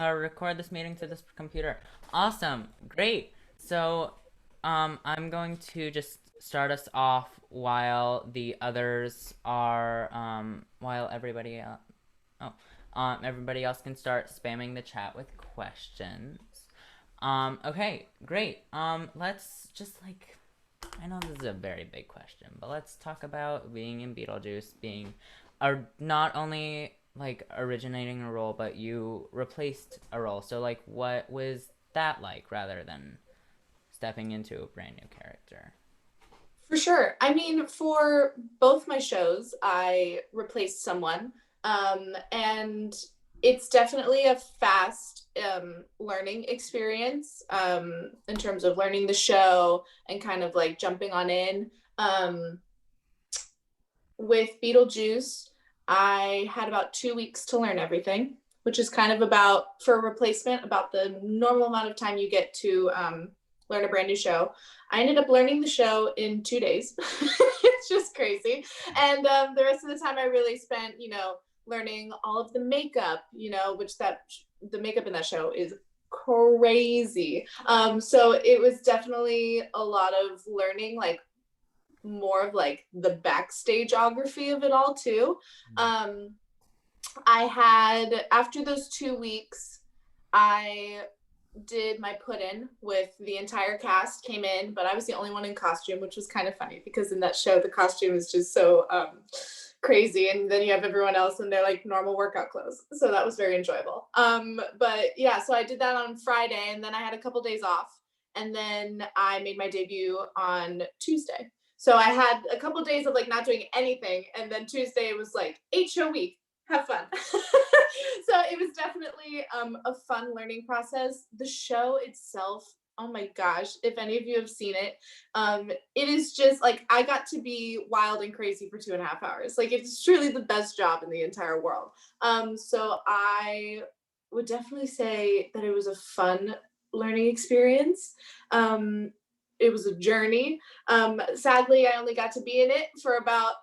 record this meeting to this computer. Awesome. Great. So, I'm going to just start us off while the others are, while everybody else can start spamming the chat with questions. Okay, great. Let's just like, I know this is a very big question, but let's talk about being in Beetlejuice, being not only like originating a role, but you replaced a role. So like, what was that like, rather than stepping into a brand new character? For sure. I mean, for both my shows, I replaced someone. And it's definitely a fast learning experience in terms of learning the show and kind of like jumping on in. Um, with Beetlejuice, I had about 2 weeks to learn everything, which is kind of about, for a replacement, about the normal amount of time you get to learn a brand new show. I ended up learning the show in 2 days. It's just crazy. And the rest of the time I really spent, learning all of the makeup, which the makeup in that show is crazy. So it was definitely a lot of learning, like more of like the backstageography of it all too. Um, I had, after those 2 weeks, I did my put in with the entire cast came in, but I was the only one in costume, which was kind of funny because in that show the costume is just so crazy, and then you have everyone else in their like normal workout clothes, so that was very enjoyable. But yeah, so I did that on Friday, and then I had a couple days off, and then I made my debut on Tuesday. So I had a couple of days of like not doing anything, and then Tuesday was like 8 show week, have fun. So it was definitely a fun learning process. The show itself, oh my gosh, if any of you have seen it, it is just like I got to be wild and crazy for 2.5 hours. Like it's truly the best job in the entire world. So I would definitely say that it was a fun learning experience. It was a journey. Sadly, I only got to be in it for about,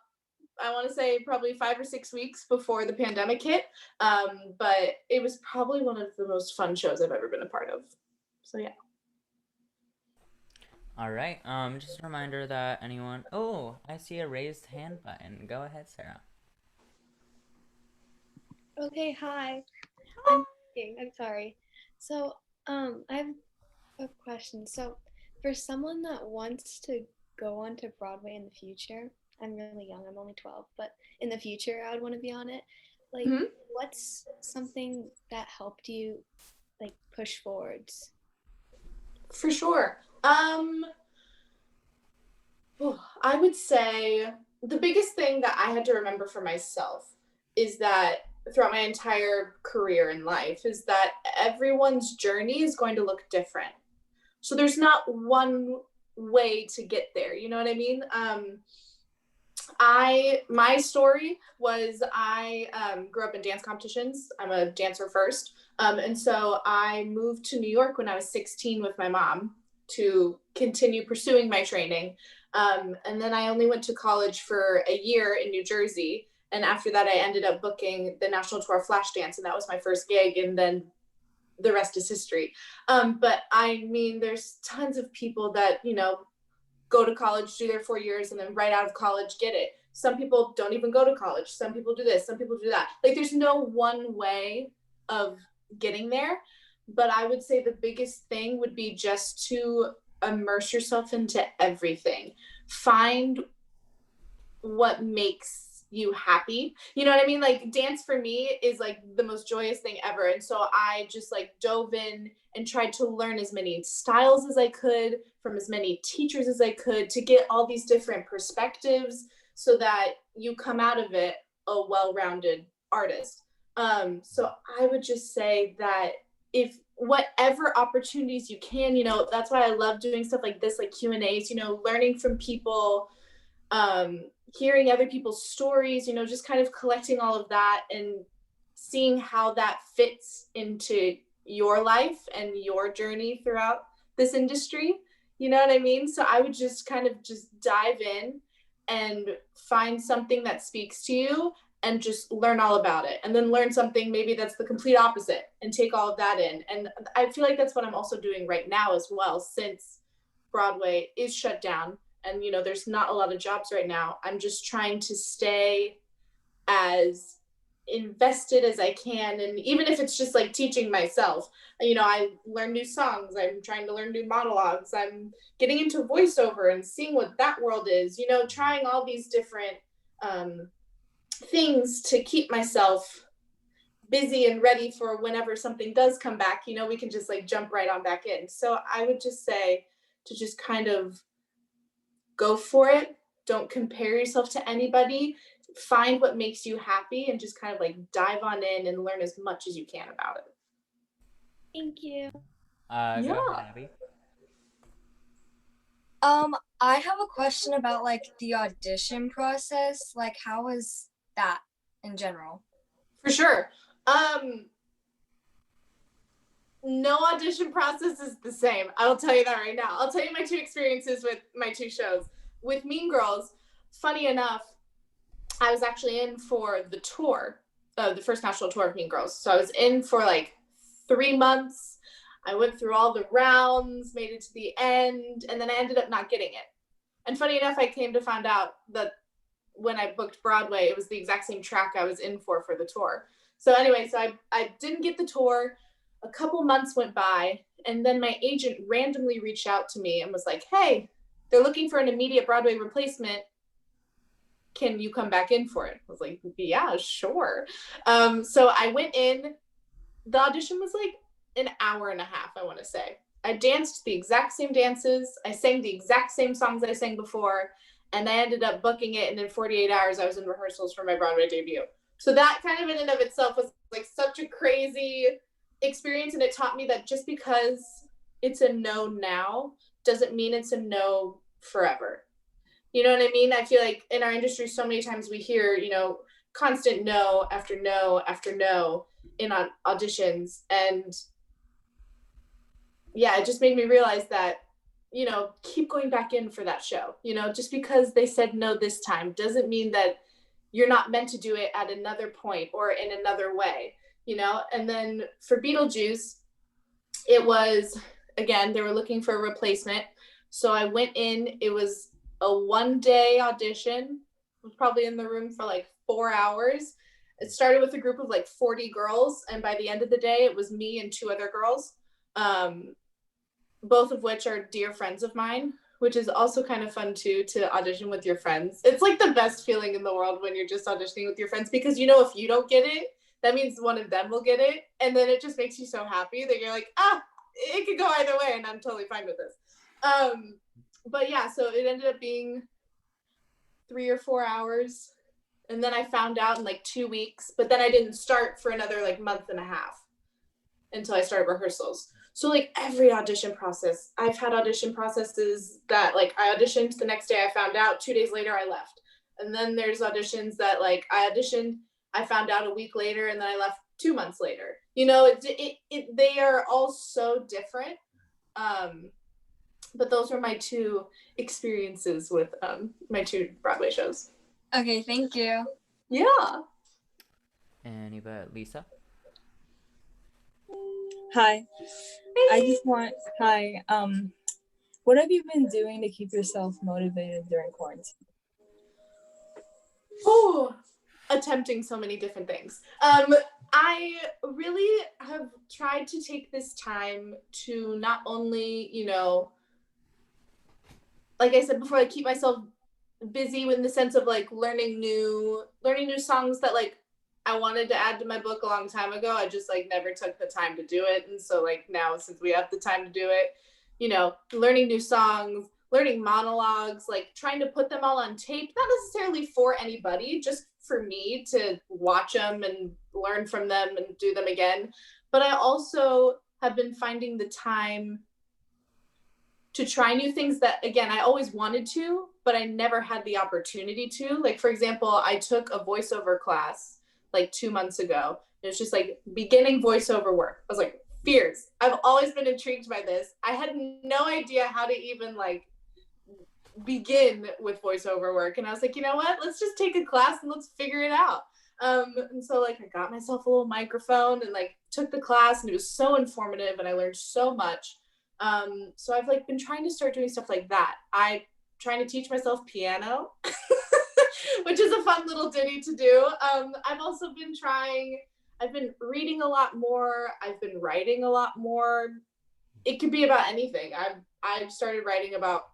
I want to say, probably 5 or 6 weeks before the pandemic hit. But it was probably one of the most fun shows I've ever been a part of. So yeah. All right. Just a reminder that anyone. Oh, I see a raised hand button. Go ahead, Sarah. Okay, hi. I'm sorry. So, I have a question. So, for someone that wants to go on to Broadway in the future, I'm really young, I'm only 12, but in the future I would want to be on it. Like, Mm-hmm. what's something that helped you like push forwards? For sure. I would say the biggest thing that I had to remember for myself is that throughout my entire career in life is that everyone's journey is going to look different. So there's not one way to get there. You know what I mean? My story was I grew up in dance competitions. I'm a dancer first, and so I moved to New York when I was 16 with my mom to continue pursuing my training. And then I only went to college for a year in New Jersey. And after that, I ended up booking the National Tour Flash Dance, and that was my first gig. And then the rest is history. But I mean, there's tons of people that, go to college, do their 4 years, and then right out of college get it. Some people don't even go to college. Some people do this, some people do that. Like there's no one way of getting there. But I would say the biggest thing would be just to immerse yourself into everything. Find what makes you happy. You know what I mean? Like dance for me is like the most joyous thing ever. And so I just like dove in and tried to learn as many styles as I could from as many teachers as I could to get all these different perspectives so that you come out of it a well-rounded artist. So I would just say that if whatever opportunities you can, that's why I love doing stuff like this, like Q&As, learning from people, hearing other people's stories, just kind of collecting all of that and seeing how that fits into your life and your journey throughout this industry. You know what I mean? So I would just kind of just dive in and find something that speaks to you and just learn all about it, and then learn something maybe that's the complete opposite and take all of that in. And I feel like that's what I'm also doing right now as well, since Broadway is shut down and, you know, there's not a lot of jobs right now. I'm just trying to stay as invested as I can. And even if it's just like teaching myself, you know, I learn new songs, I'm trying to learn new monologues, I'm getting into voiceover and seeing what that world is, you know, trying all these different things to keep myself busy and ready for whenever something does come back, you know, we can just like jump right on back in. So I would just say to just kind of go for it. Don't compare yourself to anybody. Find what makes you happy and just kind of like dive on in and learn as much as you can about it. Thank you. Go ahead, Abby. I have a question about like the audition process. Like, how was that in general? For sure. No audition process is the same. I'll tell you that right now. I'll tell you my two experiences with my two shows. With Mean Girls, funny enough, I was actually in for the tour, the first national tour of Mean Girls. So I was in for like 3 months. I went through all the rounds, made it to the end, and then I ended up not getting it. And funny enough, I came to find out that when I booked Broadway, it was the exact same track I was in for the tour. So anyway, so I didn't get the tour. A couple months went by, and then my agent randomly reached out to me and was like, hey, they're looking for an immediate Broadway replacement. Can you come back in for it? I was like, yeah, sure. So I went in. The audition was like an hour and a half, I want to say. I danced the exact same dances. I sang the exact same songs I sang before, and I ended up booking it, and in 48 hours, I was in rehearsals for my Broadway debut. So that kind of in and of itself was like such a crazy experience, and it taught me that just because it's a no now doesn't mean it's a no forever. You know what I mean? I feel like in our industry, so many times we hear, you know, constant no after no after no in auditions. And yeah, it just made me realize that, you know, keep going back in for that show. You know, just because they said no this time doesn't mean that you're not meant to do it at another point or in another way, you know? And then for Beetlejuice, it was, again, they were looking for a replacement. So I went in, it was a 1-day audition. I was probably in the room for like 4 hours. It started with a group of like 40 girls. And by the end of the day, it was me and 2 other girls, both of which are dear friends of mine, which is also kind of fun too, to audition with your friends. It's like the best feeling in the world when you're just auditioning with your friends, because you know if you don't get it, that means one of them will get it. And then it just makes you so happy that you're like, it could go either way and I'm totally fine with this. But yeah, so it ended up being 3 or 4 hours. And then I found out in like 2 weeks, but then I didn't start for another like month and a half until I started rehearsals. So like every audition process, I've had audition processes that like I auditioned, the next day I found out, 2 days later I left. And then there's auditions that like I auditioned, I found out a week later, and then I left 2 months later. You know, they are all so different. But those were my 2 experiences with my 2 Broadway shows. Okay, thank you. Yeah. Anybody? Lisa? Hi. Hi. What have you been doing to keep yourself motivated during quarantine? Oh, attempting so many different things. I really have tried to take this time to not only, you know, like I said before, I keep myself busy in the sense of like learning new songs that like I wanted to add to my book a long time ago. I just like never took the time to do it. And so like now, since we have the time to do it, you know, learning new songs, learning monologues, like trying to put them all on tape, not necessarily for anybody, just for me to watch them and learn from them and do them again. But I also have been finding the time to try new things that, again, I always wanted to, but I never had the opportunity to. Like, for example, I took a voiceover class like 2 months ago. It was just like beginning voiceover work. I was like, fierce. I've always been intrigued by this. I had no idea how to even like begin with voiceover work. And I was like, you know what? Let's just take a class and let's figure it out. And so like I got myself a little microphone and like took the class, and it was so informative and I learned so much. So I've like been trying to start doing stuff like that. I trying to teach myself piano, which is a fun little ditty to do. I've also been I've been reading a lot more. I've been writing a lot more. It could be about anything. I've started writing about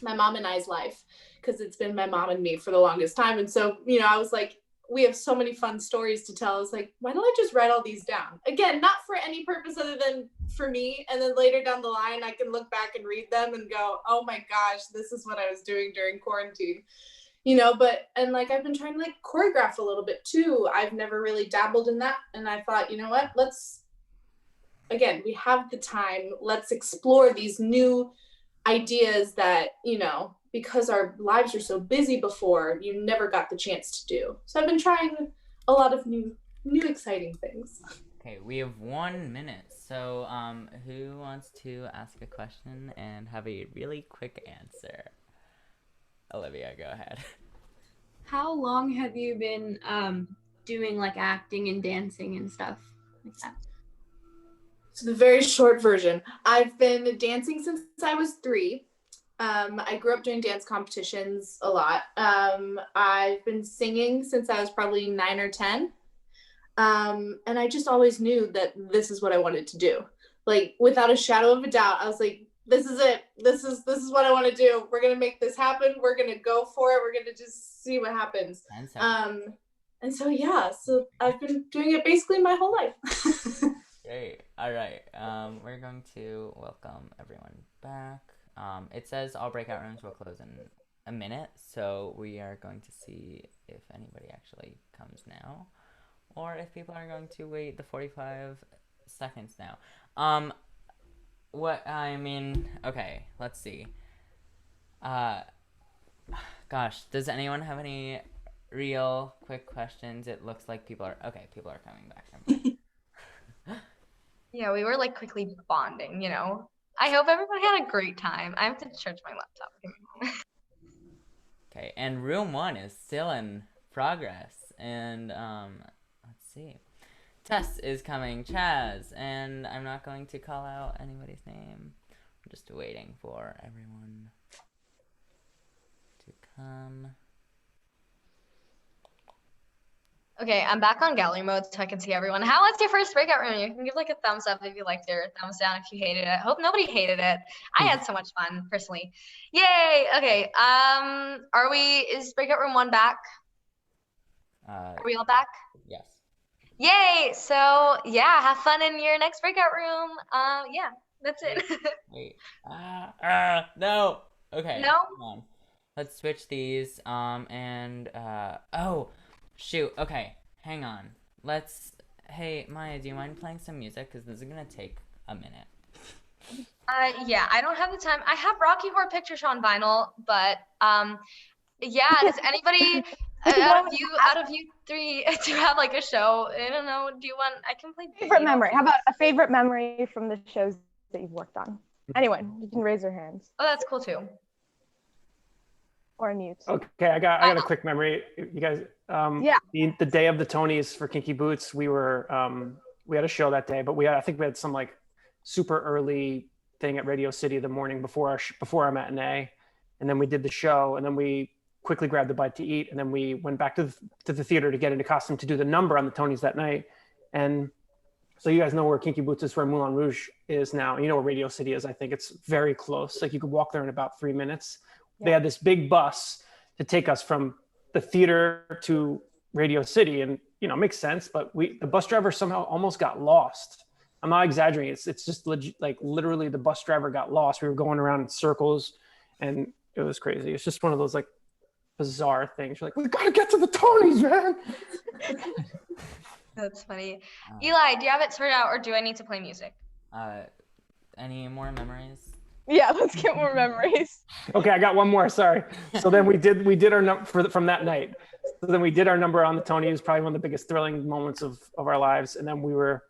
my mom and I's life because it's been my mom and me for the longest time. And so, you know, I was like, we have so many fun stories to tell. I was like, why don't I just write all these down? Again, not for any purpose other than for me. And then later down the line, I can look back and read them and go, oh my gosh, this is what I was doing during quarantine. You know, and like I've been trying to like choreograph a little bit too. I've never really dabbled in that. And I thought, you know what, again, we have the time. Let's explore these new ideas that, you know, because our lives were so busy before, you never got the chance to do. So I've been trying a lot of new exciting things. Okay, we have 1 minute. So who wants to ask a question and have a really quick answer? Olivia, go ahead. How long have you been doing like acting and dancing and stuff like that? So the very short version, I've been dancing since I was 3. I grew up doing dance competitions a lot. I've been singing since I was probably 9 or 10. And I just always knew that this is what I wanted to do. Like without a shadow of a doubt, I was like, this is it. This is what I want to do. We're going to make this happen. We're going to go for it. We're going to just see what happens. And so, yeah, so I've been doing it basically my whole life. Great. All right. We're going to welcome everyone back. It says all breakout rooms will close in a minute, so we are going to see if anybody actually comes now, or if people are going to wait the 45 seconds now. Okay, let's see. Gosh, does anyone have any real quick questions? It looks like people are coming back. Yeah, we were like quickly bonding, you know. I hope everybody had a great time. I have to charge my laptop. Okay, and room 1 is still in progress. And let's see. Tess is coming, Chaz, and I'm not going to call out anybody's name. I'm just waiting for everyone to come. Okay, I'm back on gallery mode so I can see everyone. How was your first breakout room? You can give like a thumbs up if you liked it, or a thumbs down if you hated it. I hope nobody hated it. I had so much fun personally. Yay! Okay. Is breakout room 1 back? Are we all back? Yes. Yay! So yeah, have fun in your next breakout room. Yeah, that's it. Wait. No. Okay. No? Come on. Let's switch these. Oh, shoot. Okay. Hang on. Hey, Maya, do you mind playing some music? Because this is going to take a minute. Yeah, I don't have the time. I have Rocky Horror Picture Show on vinyl, but yeah, does anybody out of you 3 do you have like a show? I don't know. Do you want? I can play favorite memory. How about a favorite memory from the shows that you've worked on? Anyone, you can raise your hands. Oh, that's cool too. Or mute. Okay, I got a quick memory. You guys, yeah. The day of the Tonys for Kinky Boots, we had a show that day, but I think we had some like super early thing at Radio City the morning before our matinee, and then we did the show, and then we quickly grabbed a bite to eat, and then we went back to the theater to get into costume to do the number on the Tonys that night. And so you guys know where Kinky Boots is, where Moulin Rouge is now. You know where Radio City is. I think it's very close. Like you could walk there in about 3 minutes. Yeah. They had this big bus to take us from the theater to Radio City, and you know, it makes sense. But the bus driver somehow almost got lost. I'm not exaggerating. It's just literally the bus driver got lost. We were going around in circles, and it was crazy. It's just one of those like bizarre things. You're like, we gotta get to the Tonys, man. That's funny. Eli, do you have it sorted out, or do I need to play music? Any more memories? Yeah, let's get more memories. Okay, I got one more. Sorry. So then we did our number from that night. So then we did our number on the Tonys. It was probably one of the biggest thrilling moments of our lives. And then we were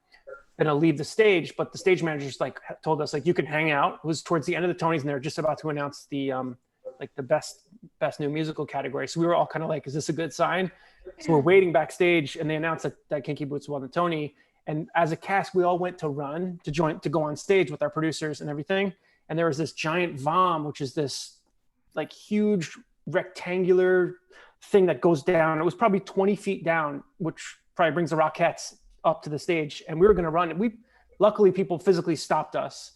gonna leave the stage, but the stage managers told us you can hang out. It was towards the end of the Tonys, and they were just about to announce the the best new musical category. So we were all kind of like, is this a good sign? So we're waiting backstage, and they announced that Kinky Boots won the Tony. And as a cast, we all went to go on stage with our producers and everything. And there was this giant vom, which is this like huge rectangular thing that goes down. It was probably 20 feet down, which probably brings the Rockettes up to the stage. And we were going to run. And luckily, people physically stopped us.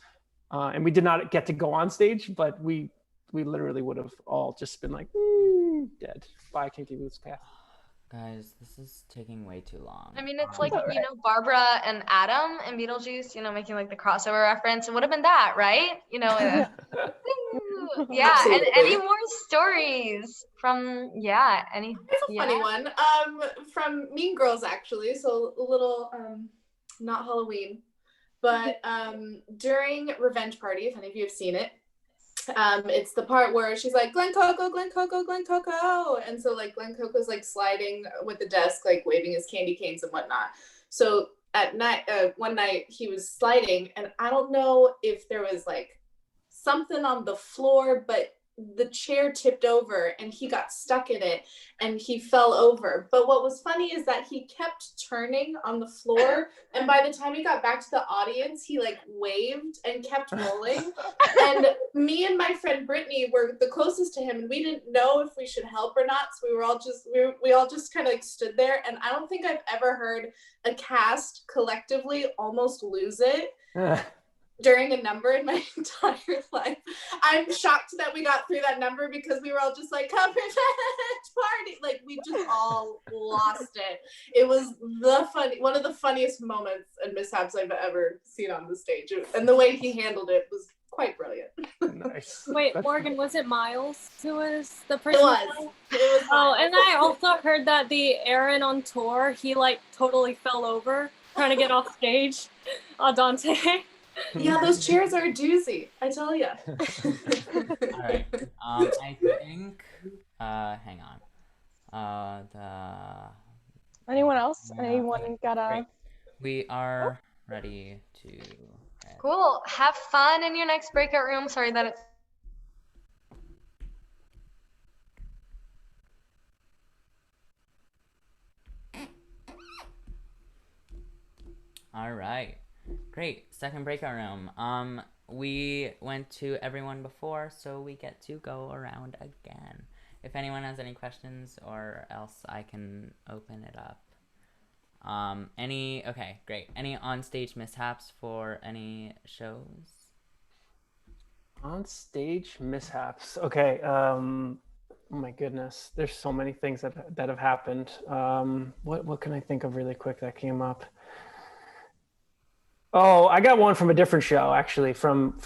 And we did not get to go on stage, but we literally would have all just been like, dead. Bye, Kinky Boots cast. Guys, this is taking way too long. I mean, it's like, Barbara and Adam and Beetlejuice, making like the crossover reference. It would have been that, right? Yeah. And any more stories from, any. It's a funny one. From Mean Girls, actually. So a little, not Halloween, but during Revenge Party, if any of you have seen it, it's the part where she's like, Glen Coco, Glen Coco, Glen Coco. And so like Glen Coco's like sliding with the desk, like waving his candy canes and whatnot. So at night, one night he was sliding, and I don't know if there was like something on the floor, but the chair tipped over and he got stuck in it and he fell over. But what was funny is that he kept turning on the floor, and by the time he got back to the audience, he like waved and kept rolling. And me and my friend Brittany were the closest to him, and we didn't know if we should help or not, so we all just kind of like stood there. And I don't think I've ever heard a cast collectively almost lose it during a number in my entire life. I'm shocked that we got through that number, because we were all just like, come revenge party. Like, we just all lost it. It was one of the funniest moments and mishaps I've ever seen on the stage. And the way he handled it was quite brilliant. Nice. Wait, Morgan, was it Miles who was the person? It was Oh, and I also heard that the Aaron on tour, he like totally fell over trying to get off stage. Dante. Yeah, those chairs are a doozy, I tell you. All right. I think. Hang on. Anyone else? Anyone got a? Great. We are ready to. Cool. Have fun in your next breakout room. Sorry that it's. All right. Great. Second breakout room. We went to everyone before, so we get to go around again. If anyone has any questions, or else I can open it up. Okay, great. Any on-stage mishaps for any shows? On-stage mishaps. Okay. Oh my goodness. There's so many things that have happened. What can I think of really quick that came up? Oh, I got one from a different show, actually, from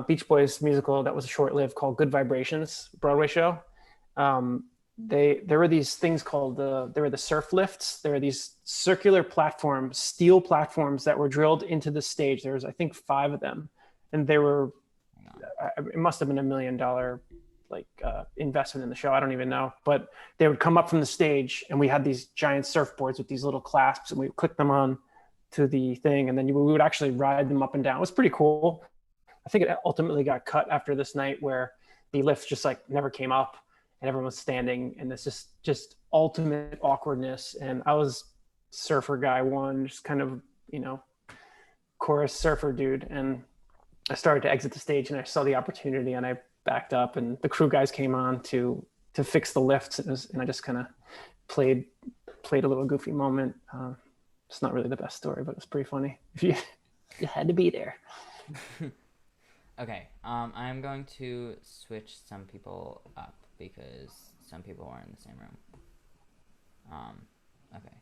Beach Boys musical that was short-lived, called Good Vibrations, Broadway show. There were these things called there were the surf lifts. There were these circular platforms, steel platforms that were drilled into the stage. There was, I think, 5 of them, and they were. It must have been $1 million investment in the show. I don't even know, but they would come up from the stage, and we had these giant surfboards with these little clasps, and we would click them on to the thing, and then we would actually ride them up and down. It was pretty cool. I think it ultimately got cut after this night, where the lift just like never came up and everyone was standing, and this just ultimate awkwardness. And I was surfer guy 1, just kind of, chorus surfer dude. And I started to exit the stage, and I saw the opportunity, and I backed up, and the crew guys came on to fix the lifts. And I just kind of played a little goofy moment. It's not really the best story, but it was pretty funny. You had to be there. Okay, I'm going to switch some people up because some people are in the same room. Okay.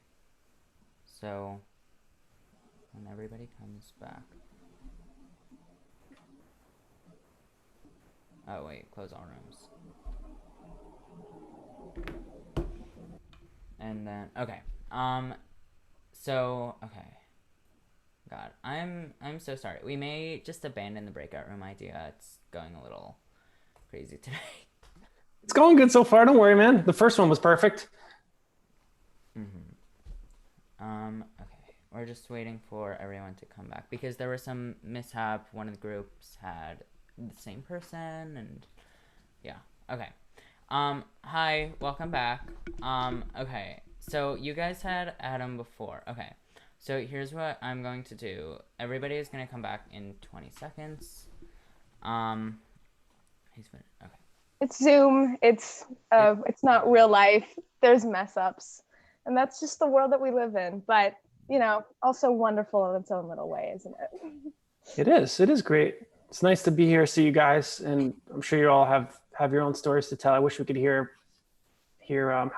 So, when everybody comes back. Oh wait, close all rooms. And then, okay. So, okay. God, I'm so sorry. We may just abandon the breakout room idea. It's going a little crazy today. It's going good so far. Don't worry, man. The first one was perfect. Okay. We're just waiting for everyone to come back because there was some mishap. One of the groups had the same person, and yeah. Okay. Hi, welcome back. Okay. So you guys had Adam before. Okay. So here's what I'm going to do. Everybody is going to come back in 20 seconds. Okay. It's Zoom. It's not real life. There's mess ups, and that's just the world that we live in. But also wonderful in its own little way, isn't it? It is. It is great. It's nice to be here, see you guys, and I'm sure you all have your own stories to tell. I wish we could hear how